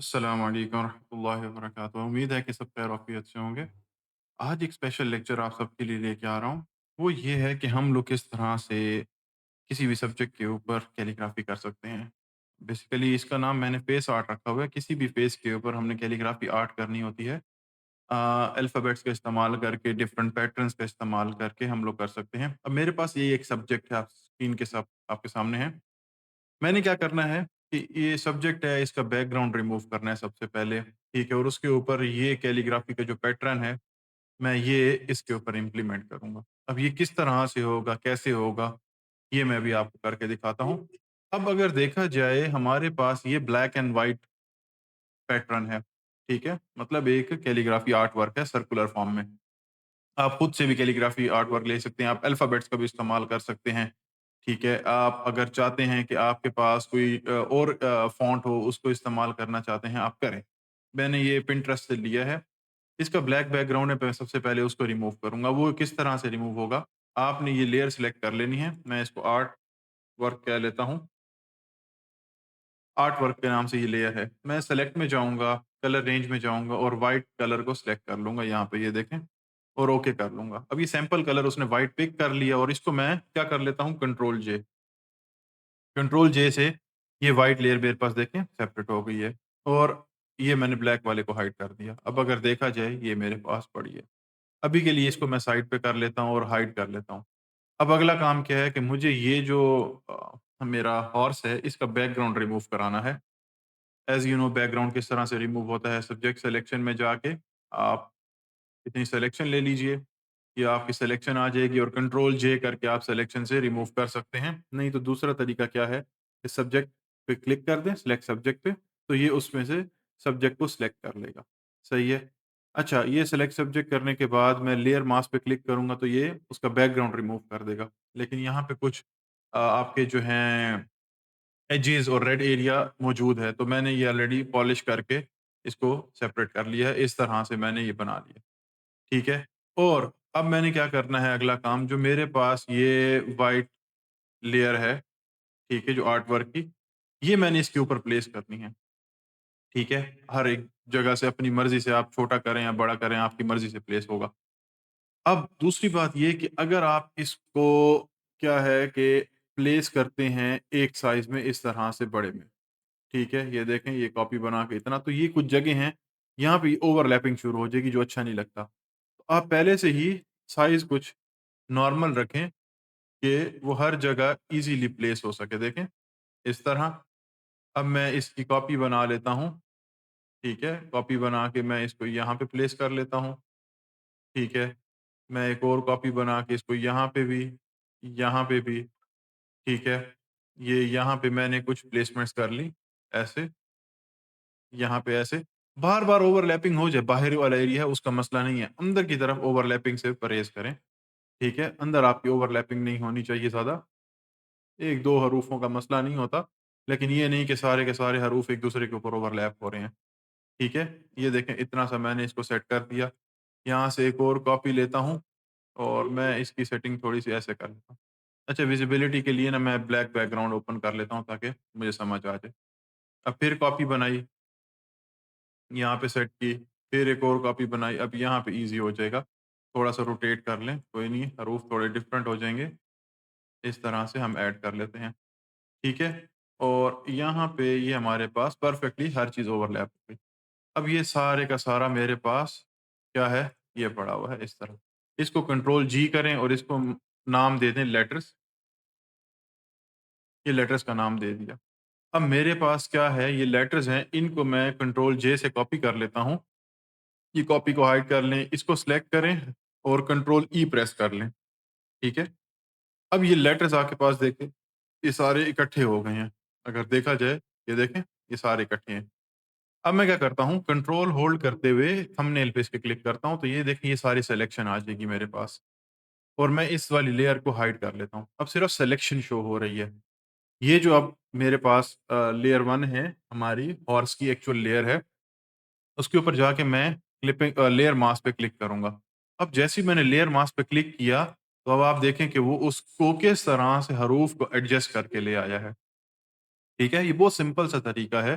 अस्सलाम वालेकुम रहमतुल्लाहि व बरकातुहू। उम्मीद है कि सब खैर आफियत से होंगे। आज एक स्पेशल लेक्चर आप सबके लिए लेके आ रहा हूँ। वो ये है कि हम लोग किस तरह से किसी भी सब्जेक्ट के ऊपर कैलीग्राफी कर सकते हैं। बेसिकली इसका नाम मैंने फेस आर्ट रखा हुआ है। किसी भी फेस के ऊपर हमने कैलीग्राफी आर्ट करनी होती है। अल्फ़ाबेट्स का इस्तेमाल करके, डिफरेंट पैटर्न्स का इस्तेमाल करके हम लोग कर सकते हैं। अब मेरे पास ये एक सब्जेक्ट है, आप स्क्रीन के साथ आपके सामने है। मैंने क्या करना है कि ये सब्जेक्ट है, इसका बैकग्राउंड रिमूव करना है सबसे पहले, ठीक है? और उसके ऊपर ये कैलीग्राफी का जो पैटर्न है, मैं ये इसके ऊपर इम्प्लीमेंट करूँगा। अब ये किस तरह से होगा, कैसे होगा, ये मैं अभी आपको करके दिखाता हूँ। अब अगर देखा जाए हमारे पास ये ब्लैक एंड व्हाइट पैटर्न है, ठीक है? मतलब एक कैलीग्राफी आर्ट वर्क है सर्कुलर फॉर्म में। आप खुद से भी कैलीग्राफी आर्ट वर्क ले सकते हैं, आप अल्फ़ाबेट्स का भी इस्तेमाल कर सकते हैं, ठीक है? आप अगर चाहते हैं कि आपके पास कोई और फ़ॉन्ट हो, उसको इस्तेमाल करना चाहते हैं, आप करें। मैंने ये पिंटरेस्ट से लिया है। इसका ब्लैक बैकग्राउंड है, मैं सबसे पहले उसको रिमूव करूँगा। वो किस तरह से रिमूव होगा? आपने ये लेयर सेलेक्ट कर लेनी है। मैं इसको आर्ट वर्क कह लेता हूँ। आर्ट वर्क के नाम से ये लेयर है। मैं सेलेक्ट में जाऊँगा, कलर रेंज में जाऊँगा और व्हाइट कलर को सेलेक्ट कर लूँगा यहाँ पे ये देखें और ओके कर लूँगा। अब ये सैंपल कलर उसने व्हाइट पिक कर लिया और इसको मैं क्या कर लेता हूँ कंट्रोल जे। कंट्रोल जे से ये व्हाइट लेयर मेरे पास देखें सेपरेट हो गई है और ये मैंने ब्लैक वाले को हाइड कर दिया। अब अगर देखा जाए ये मेरे पास पड़ी है। अभी के लिए इसको मैं साइड पे कर लेता हूँ और हाइड कर लेता हूँ। अब अगला काम क्या है कि मुझे ये जो मेरा हॉर्स है इसका बैकग्राउंड रिमूव कराना है। एज़ यू नो बैकग्राउंड किस तरह से रिमूव होता है, सब्जेक्ट सिलेक्शन में जाके आप इतनी सिलेक्शन ले लीजिए, ये आपकी सिलेक्शन आ जाएगी और कंट्रोल जे करके आप सिलेक्शन से रिमूव कर सकते हैं। नहीं तो दूसरा तरीका क्या है, इस सब्जेक्ट पे क्लिक कर दें, सिलेक्ट सब्जेक्ट पे, तो ये उसमें से सब्जेक्ट को सिलेक्ट कर लेगा। सही है? अच्छा, ये सिलेक्ट सब्जेक्ट करने के बाद मैं लेयर मास्क पे क्लिक करूँगा तो ये उसका बैकग्राउंड रिमूव कर देगा। लेकिन यहाँ पे कुछ आपके जो हैं एजेस और रेड एरिया मौजूद है, तो मैंने ये ऑलरेडी पॉलिश करके इसको सेपरेट कर लिया है। इस तरह से मैंने ये बना लिया, ठीक है? और अब मैंने क्या करना है अगला काम, जो मेरे पास ये व्हाइट लेयर है, ठीक है? जो आर्ट वर्क की, ये मैंने इसके ऊपर प्लेस करनी है, ठीक है? हर एक जगह से अपनी मर्ज़ी से आप छोटा करें या बड़ा करें, आपकी मर्ज़ी से प्लेस होगा। अब दूसरी बात ये कि अगर आप इसको क्या है कि प्लेस करते हैं एक साइज़ में इस तरह से बड़े में, ठीक है, ये देखें ये कॉपी बना के इतना तो ये कुछ जगह हैं, यहाँ पे ओवरलैपिंग शुरू हो जाएगी जो अच्छा नहीं लगता। तो आप पहले से ही साइज़ कुछ नॉर्मल रखें कि वो हर जगह ईज़िली प्लेस हो सके। देखें, इस तरह। अब मैं इसकी कॉपी बना लेता हूँ, ठीक है? कॉपी बना के मैं इसको यहाँ पे प्लेस कर लेता हूँ, ठीक है? मैं एक और कॉपी बना के इसको यहाँ पे भी, ठीक है? ये यहाँ पे मैंने कुछ प्लेसमेंट्स कर ली, ऐसे। यहाँ पे ऐसे, बार-बार ओवरलैपिंग हो जाए, बाहर वाला एरिया है उसका मसला नहीं है, अंदर की तरफ ओवरलैपिंग से परहेज़ करें, ठीक है? अंदर आपकी ओवरलैपिंग नहीं होनी चाहिए ज़्यादा, 1-2 हरूफों का मसला नहीं होता, लेकिन ये नहीं कि सारे के सारे हरूफ एक-दूसरे के ऊपर ओवरलैप हो रहे हैं, ठीक है? ये देखें इतना सा मैंने इसको सेट कर दिया, यहाँ से एक और कॉपी लेता हूँ और मैं इसकी सेटिंग थोड़ी-सी ऐसे कर लेता हूँ। अच्छा विज़िबिलिटी के लिए ना मैं ब्लैक बैकग्राउंड ओपन कर लेता हूँ ताकि मुझे समझ आ जाए। अब फिर कॉपी बनाई, यहाँ पे सेट की, फिर एक और कॉपी बनाई, अब यहाँ पे ईज़ी हो जाएगा। थोड़ा-सा रोटेट कर लें, कोई नहीं हरूफ थोड़े डिफरेंट हो जाएँगे, इस तरह से हम ऐड कर लेते हैं, ठीक है? और यहाँ पे ये हमारे पास परफेक्टली हर चीज़ ओवरलैप हो गई। अब ये सारे का सारा मेरे पास क्या है, ये पड़ा हुआ है इस तरह। इसको कंट्रोल जी करें और इसको नाम दे दें लेटर्स, ये लेटर्स का नाम दे दिया। अब मेरे पास क्या है, ये लेटर्स हैं, इनको मैं कंट्रोल जे से कॉपी कर लेता हूँ। ये कॉपी को हाइड कर लें, इसको सेलेक्ट करें और कंट्रोल ई प्रेस कर लें, ठीक है? अब ये लेटर्स आपके पास देखें, ये सारे इकट्ठे हो गए हैं। अगर देखा जाए, ये देखें, ये सारे इकट्ठे हैं। अब मैं क्या करता हूँ, कंट्रोल होल्ड करते हुए थंबनेल पे इसके क्लिक करता हूँ, तो ये देखिए ये सारी सिलेक्शन आ जाएगी मेरे पास और मैं इस वाली लेयर को हाइड कर लेता हूँ। अब सिर्फ सिलेक्शन शो हो रही है। ये जो अब मेरे पास लेयर 1 है, हमारी हॉर्स की एक्चुअल लेयर है, उसके ऊपर जाके मैं लेयर मास्क पे क्लिक करूँगा। अब जैसे ही मैंने लेयर मास्क पे क्लिक किया, तो अब आप देखें कि वो उसको किस तरह से हरूफ को एडजस्ट करके ले आया है। ठीक है? ये बहुत सिंपल सा तरीका है।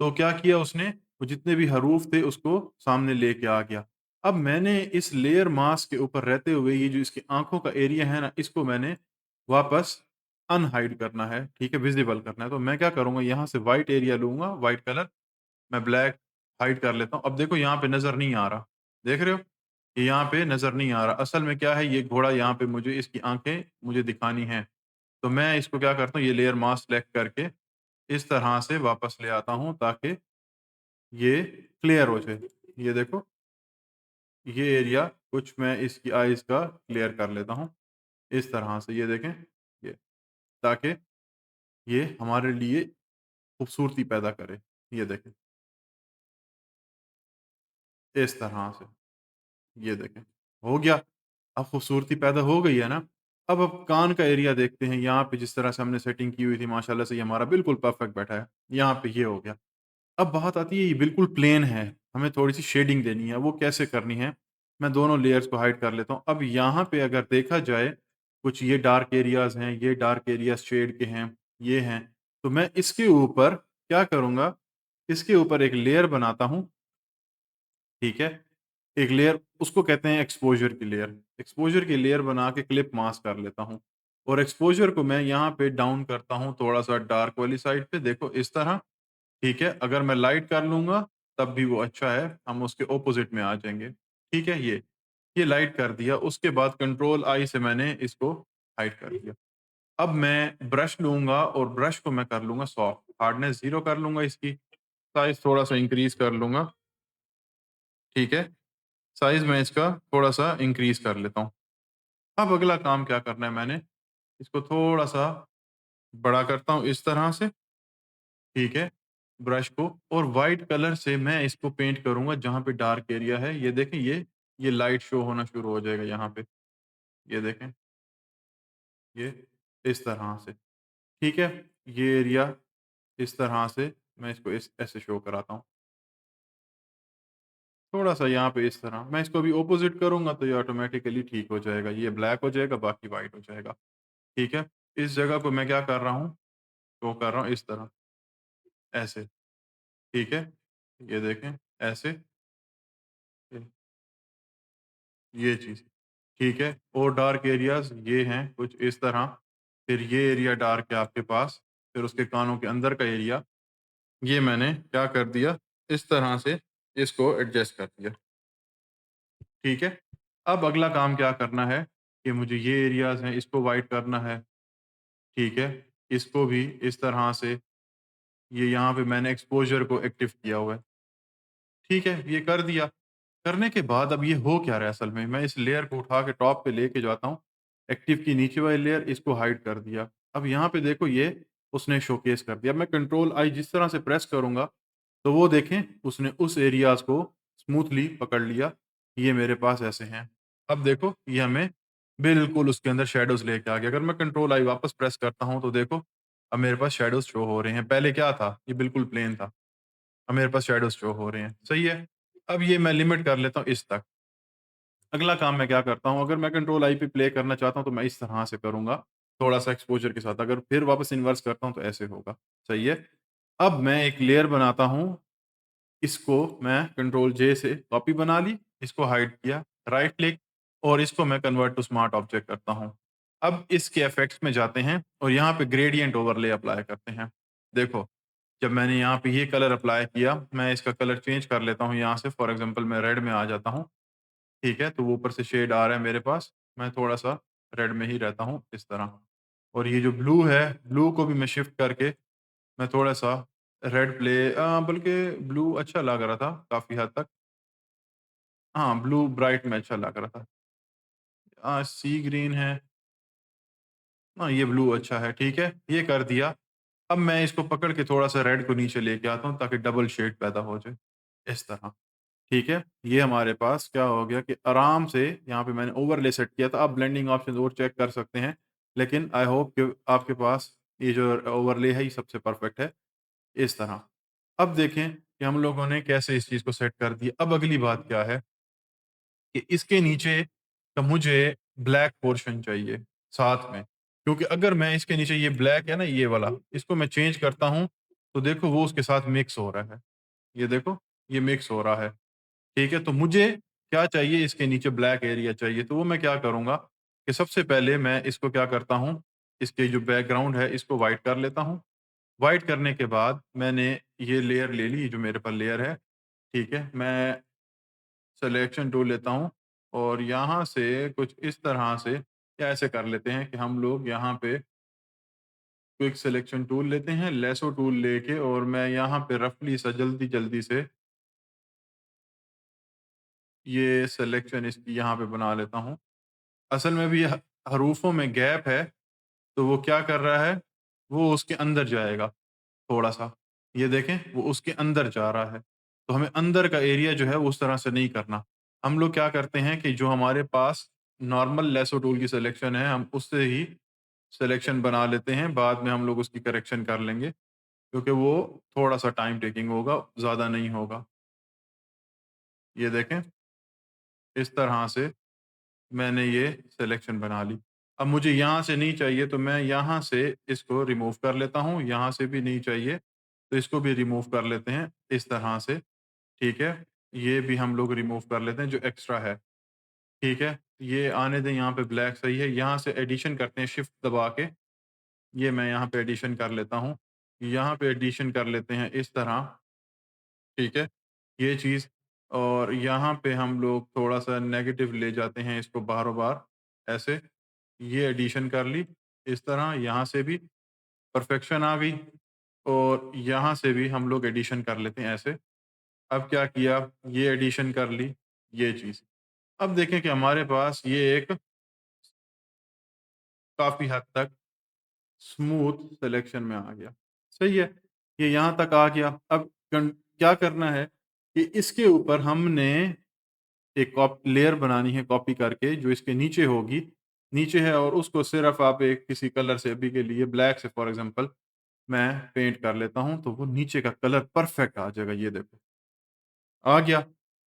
तो क्या किया उसने, वो जितने भी हरूफ थे उसको सामने लेके आ गया। अब मैंने इस लेयर मास्क के ऊपर रहते हुए ये जो इसकी आँखों का एरिया है ना, इसको मैंने वापस अनहाइड करना है, ठीक है? विज़िबल करना है। तो मैं क्या करूँगा, यहाँ से व्हाइट एरिया लूँगा, व्हाइट कलर, मैं ब्लैक हाइड कर लेता हूँ। अब देखो यहाँ पे नज़र नहीं आ रहा, देख रहे हो? ये यहाँ पे नज़र नहीं आ रहा। असल में क्या है, ये घोड़ा यहाँ पे मुझे इसकी आँखें मुझे दिखानी हैं। तो मैं इसको क्या करता हूँ, ये लेयर मास्क सेलेक्ट करके इस तरह से वापस ले आता हूँ ताकि ये क्लियर हो जाए। ये देखो, ये एरिया कुछ मैं इसकी आइज़ का क्लियर कर लेता हूँ, इस तरह से, ये देखें, ये, ताकि ये हमारे लिए खूबसूरती पैदा करे। ये देखें, इस तरह से, ये देखें, हो गया। अब खूबसूरती पैदा हो गई है ना? अब कान का एरिया देखते हैं, यहाँ पे जिस तरह से हमने सेटिंग की हुई थी माशाल्लाह से ये हमारा बिल्कुल परफेक्ट बैठा है। यहाँ पे ये हो गया। अब बात आती है, ये बिल्कुल प्लेन है, हमें थोड़ी-सी शेडिंग देनी है, वो कैसे करनी है? मैं दोनों लेयर्स को हाइड कर लेता हूँ। अब यहाँ पे अगर देखा जाए, कुछ ये डार्क एरियाज़ हैं, ये डार्क एरियाज़ शेड के हैं, ये हैं, तो मैं इसके ऊपर क्या करूँगा, इसके ऊपर एक लेयर बनाता हूँ, ठीक है? एक लेयर, उसको कहते हैं एक्सपोज़र की लेयर। एक्सपोज़र की लेयर बना के क्लिप मास्क कर लेता हूँ और एक्सपोज़र को मैं यहाँ पे डाउन करता हूँ थोड़ा-सा डार्क वाली साइड पे, देखो इस तरह। ठीक है? अगर मैं लाइट कर लूँगा, तब भी वो अच्छा है, हम उसके ऑपोज़िट में आ जाएँगे। ठीक है? ये लाइट कर दिया, उसके बाद कंट्रोल आई से मैंने इसको हाइड कर दिया। अब मैं ब्रश लूँगा और ब्रश को मैं कर लूँगा सॉफ्ट, हार्डनेस 0 कर लूँगा इसकी, साइज़ थोड़ा-सा इंक्रीज़ कर लूँगा, ठीक है? साइज़ मैं इसका थोड़ा-सा इंक्रीज़ कर लेता हूँ। अब अगला काम क्या करना है मैंने, इसको थोड़ा-सा बड़ा करता हूँ इस तरह से, ठीक है? ब्रश को, और व्हाइट कलर से मैं इसको पेंट करूँगा जहाँ पे डार्क एरिया है। ये देखें, ये लाइट शो होना शुरू हो जाएगा यहाँ पे। ये देखें, ये इस तरह से, ठीक है? ये एरिया इस तरह से मैं इसको इस ऐसे शो कराता हूँ। थोड़ा-सा यहाँ पे इस तरह, मैं इसको अभी ऑपोज़िट करूँगा तो ये ऑटोमैटिकली ठीक हो जाएगा। ये ब्लैक हो जाएगा, बाकी व्हाइट हो जाएगा, ठीक है? इस जगह को मैं क्या कर रहा हूँ, शो कर रहा हूँ इस तरह, ऐसे, ठीक है? ये देखें, ऐसे, ये चीज़, ठीक है? और डार्क एरियाज़ ये हैं कुछ इस तरह, फिर ये एरिया डार्क है आपके पास, फिर उसके कानों के अंदर का एरिया, ये मैंने क्या कर दिया, इस तरह से इसको एडजस्ट कर दिया, ठीक है? अब अगला काम क्या करना है कि मुझे ये एरियाज़ हैं, इसको व्हाइट करना है, ठीक है? इसको भी इस तरह से, ये यहाँ पे मैंने एक्सपोज़र को एक्टिव किया हुआ है, ठीक है? ये कर दिया। करने के बाद अब ये हो क्या रहा है असल में, मैं इस लेयर को उठा के टॉप पे लेके जाता हूँ, एक्टिव की नीचे वाली लेयर, इसको हाइड कर दिया। अब यहाँ पे देखो, ये उसने शोकेस कर दिया। अब मैं कंट्रोल आई जिस तरह से प्रेस करूँगा, तो वो देखें उसने उस एरियाज़ को स्मूथली पकड़ लिया, ये मेरे पास ऐसे हैं। अब देखो ये हमें बिल्कुल उसके अंदर शैडोज़ लेके आ गया। अगर मैं कंट्रोल आई वापस प्रेस करता हूँ, तो देखो अब मेरे पास शैडोज़ शो हो रहे हैं। पहले क्या था? ये बिल्कुल प्लेन था। अब मेरे पास शैडोज़ शो हो रहे हैं, सही है? अब ये मैं लिमिट कर लेता हूँ इस तक। अगला काम मैं क्या करता हूँ, अगर मैं कंट्रोल आई पे प्ले करना चाहता हूँ, तो मैं इस तरह से करूँगा, थोड़ा-सा एक्सपोज़र के साथ। अगर फिर वापस इन्वर्स करता हूँ, तो ऐसे होगा, सही है? अब मैं एक लेयर बनाता हूँ, इसको मैं कंट्रोल जे से कॉपी बना ली, इसको हाइड किया, राइट क्लिक, और इसको मैं कन्वर्ट टू स्मार्ट ऑब्जेक्ट करता हूँ। अब इसके इफ़ेक्ट्स में जाते हैं और यहाँ पे ग्रेडिएंट ओवरले अप्लाई करते हैं। देखो, जब मैंने यहाँ पे ये कलर अप्लाई किया, मैं इसका कलर चेंज कर लेता हूँ यहाँ से, फॉर एग्ज़ाम्पल मैं रेड में आ जाता हूँ, ठीक है? तो वो ऊपर से शेड आ रहा है मेरे पास, मैं थोड़ा-सा रेड में ही रहता हूँ, इस तरह। और ये जो ब्लू है, ब्लू को भी मैं शिफ्ट करके मैं थोड़ा-सा रेड बल्कि ब्लू अच्छा लग रहा था काफ़ी हद तक। हाँ, ब्लू ब्राइट में अच्छा लग रहा था। सी ग्रीन है, हाँ, ये ब्लू अच्छा है, ठीक है? ये कर दिया। अब मैं इसको पकड़ के थोड़ा-सा रेड को नीचे लेके आता हूँ ताकि डबल शेड पैदा हो जाए, इस तरह। ठीक है? ये हमारे पास क्या हो गया कि आराम से यहाँ पे मैंने ओवरले सेट किया था। आप ब्लेंडिंग ऑप्शंस और चेक कर सकते हैं। लेकिन आई होप कि आपके पास ये जो ओवरले है, ये सबसे परफेक्ट है, इस तरह। अब देखें कि हम लोगों ने कैसे इस चीज़ को सेट कर दिया। अब अगली बात क्या है कि इसके नीचे का मुझे ब्लैक पोर्शन चाहिए साथ में। क्योंकि अगर मैं इसके नीचे, ये ब्लैक है ना ये वाला, इसको मैं चेंज करता हूँ, तो देखो वो उसके साथ मिक्स हो रहा है। ये देखो, ये मिक्स हो रहा है। ठीक है? तो मुझे क्या चाहिए, इसके नीचे ब्लैक एरिया चाहिए, तो वो मैं क्या करूँगा कि सबसे पहले मैं इसको क्या करता हूँ, इसके जो बैकग्राउंड है इसको व्हाइट कर लेता हूँ। व्हाइट करने के बाद मैंने ये लेयर ले ली, जो मेरे पास लेयर है, ठीक है? मैं सिलेक्शन टूल लेता हूँ और यहाँ से कुछ इस तरह से या ऐसे कर लेते हैं कि हम लोग यहाँ पे क्विक सिलेक्शन टूल लेते हैं, लेसो टूल लेके और मैं यहाँ पे रफली सा जल्दी-जल्दी से ये सिलेक्शन इसकी यहाँ पे बना लेता हूँ। असल में भी हरूफों में गैप है, तो वो क्या कर रहा है, वो उसके अंदर जाएगा थोड़ा-सा। ये देखें, वो उसके अंदर जा रहा है। तो हमें अंदर का एरिया जो है, वो उस तरह से नहीं करना। हम लोग क्या करते हैं कि जो हमारे पास नॉर्मल लेसो टूल की सिलेक्शन है, हम उससे ही सिलेक्शन बना लेते हैं। बाद में हम लोग उसकी करेक्शन कर लेंगे, क्योंकि वो थोड़ा-सा टाइम टेकिंग होगा, ज़्यादा नहीं होगा। ये देखें, इस तरह से मैंने ये सिलेक्शन बना ली। अब मुझे यहाँ से नहीं चाहिए तो मैं यहाँ से इसको रिमूव कर लेता हूँ, यहाँ से भी नहीं चाहिए तो इसको भी रिमूव कर लेते हैं इस तरह से, ठीक है? ये भी हम लोग रिमूव कर लेते हैं जो एक्स्ट्रा है, ठीक है? ये आने दें यहाँ पे ब्लैक सही है, यहाँ से एडिशन करते हैं शिफ्ट दबा के, ये मैं यहाँ पे एडिशन कर लेता हूँ। यहाँ पे एडिशन कर लेते हैं इस तरह, ठीक है? ये चीज़ और यहाँ पे हम लोग थोड़ा-सा नेगेटिव ले जाते हैं इसको बाहरों-बार ऐसे, ये एडिशन कर ली, इस तरह यहाँ से भी परफेक्शन आ गई और यहाँ से भी हम लोग एडिशन कर लेते हैं ऐसे। अब क्या किया, ये एडिशन कर ली, ये चीज़। अब देखें कि हमारे पास ये एक काफ़ी हद तक स्मूथ सिलेक्शन में आ गया। सही है, ये यहाँ तक आ गया। अब क्या करना है कि इसके ऊपर हमने एक लेयर बनानी है कॉपी करके जो इसके नीचे होगी, नीचे है और उसको सिर्फ़ आप एक किसी कलर से अभी के लिए ब्लैक से फॉर एग्ज़ाम्पल मैं पेंट कर लेता हूँ, तो वो नीचे का कलर परफ़ेक्ट आ जाएगा, ये देखो, आ गया।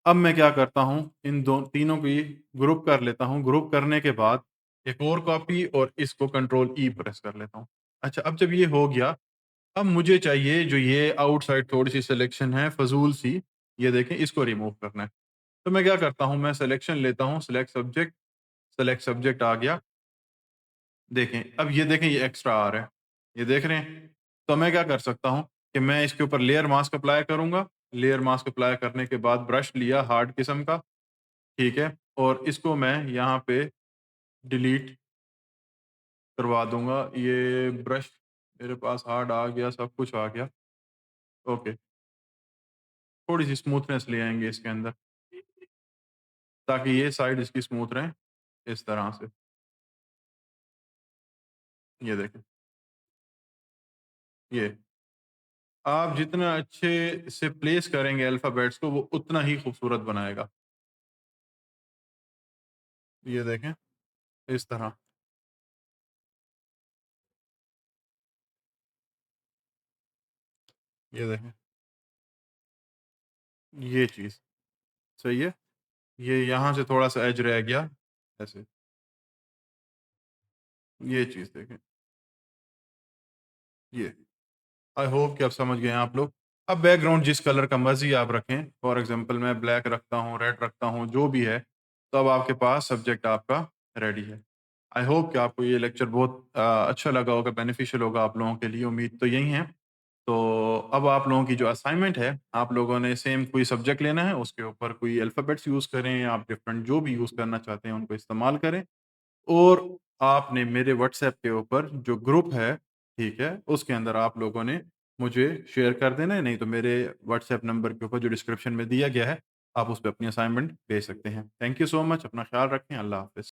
अब मैं क्या करता हूँ, इन दो तीनों को ये ग्रुप कर लेता हूँ, ग्रुप करने के बाद एक और कॉपी और इसको कंट्रोल ई प्रेस कर लेता हूँ। अच्छा, अब जब ये हो गया, अब मुझे चाहिए जो ये आउटसाइड थोड़ी-सी सिलेक्शन है, फ़ज़ूल सी, ये देखें इसको रिमूव करना है। तो मैं क्या करता हूँ, मैं सिलेक्शन लेता हूँ, सेलेक्ट सब्जेक्ट आ गया। देखें, अब ये देखें ये एक्स्ट्रा आ रहा है, ये देख रहे हैं? तो मैं क्या कर सकता हूँ कि मैं इसके ऊपर लेयर मास्क अप्लाई करूँगा, लेयर मास्क अप्लाई करने के बाद ब्रश लिया हार्ड किस्म का, ठीक है? और इसको मैं यहाँ पे डिलीट करवा दूँगा, ये ब्रश मेरे पास हार्ड आ गया, सब कुछ आ गया, ओके। थोड़ी-सी स्मूथनेस ले आएँगे इसके अंदर, ताकि ये साइड इसकी स्मूथ रहें, इस तरह से, ये देखें, ये। आप जितना अच्छे से प्लेस करेंगे अल्फ़ाबेट्स को, वो उतना ही खूबसूरत बनाएगा। ये देखें, इस तरह, ये देखें, ये चीज़, सही है? ये यहाँ से थोड़ा-सा एज रह गया, ऐसे, ये चीज़ देखें, ये। आई होप कि अब समझ गए हैं आप लोग। अब बैकग्राउंड जिस कलर का मर्ज़ी आप रखें, फॉर एग्ज़ाम्पल मैं ब्लैक रखता हूँ, रेड रखता हूँ, जो भी है, तो अब आपके पास सब्जेक्ट आपका रेडी है। आई होप कि आपको ये लेक्चर बहुत अच्छा लगा होगा, बेनिफिशियल होगा आप लोगों के लिए, उम्मीद तो यही है। तो अब आप लोगों की जो असाइनमेंट है, आप लोगों ने सेम कोई सब्जेक्ट लेना है, उसके ऊपर कोई अल्फ़ाबेट्स यूज़ करें, या आप डिफरेंट जो भी यूज़ करना चाहते हैं, उनको इस्तेमाल करें। और आपने मेरे व्हाट्सएप के ऊपर जो ग्रुप है, ठीक है? उसके अंदर आप लोगों ने मुझे शेयर कर देना है, नहीं तो मेरे व्हाट्सएप नंबर के ऊपर जो डिस्क्रिप्शन में दिया गया है, आप उस पे अपनी असाइनमेंट भेज सकते हैं। थैंक यू सो मच, अपना ख़्याल रखें, अल्लाह हाफ़िज़।